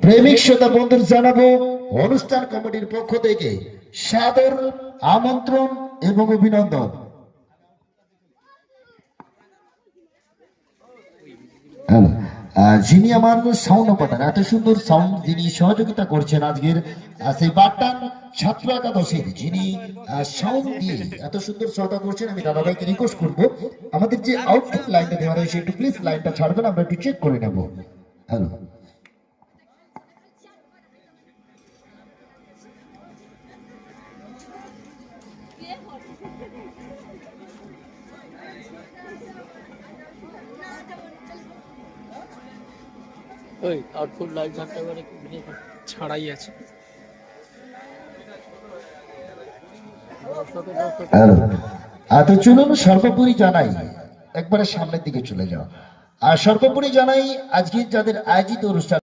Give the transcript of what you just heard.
প্রেমিক শ্রোতা বন্ধুর জানাবো অনুষ্ঠান কমিটির পক্ষ থেকে সাদর আমন্ত্রণ এবং অভিনন্দন। যিনি আমার সাউন্ড অপারেটর, এত সুন্দর সাউন্ড যিনি সহযোগিতা করছেন আজকের সেই বাট্টান ছাত্র একাদশীর, যিনি সাউন্ড দিয়ে এত সুন্দর শ্রোতা করছেন, আমি দাদাভাইকে রিকোয়েস্ট করবো আমাদের যে আউটপুট লাইনটা দেওয়া রয়েছে একটু প্লিজ লাইনটা ছাড়বেন, আমরা একটু চেক করে নেব। হ্যালো, ওই আউটপুট লাইভ থাকতে পারে ছাড়াই আছে। তো চলুন সর্বোপরি জানাই, একবারে সামনের দিকে চলে যাও। আর সর্বোপরি জানাই আজকে যাদের আয়োজিত অনুষ্ঠান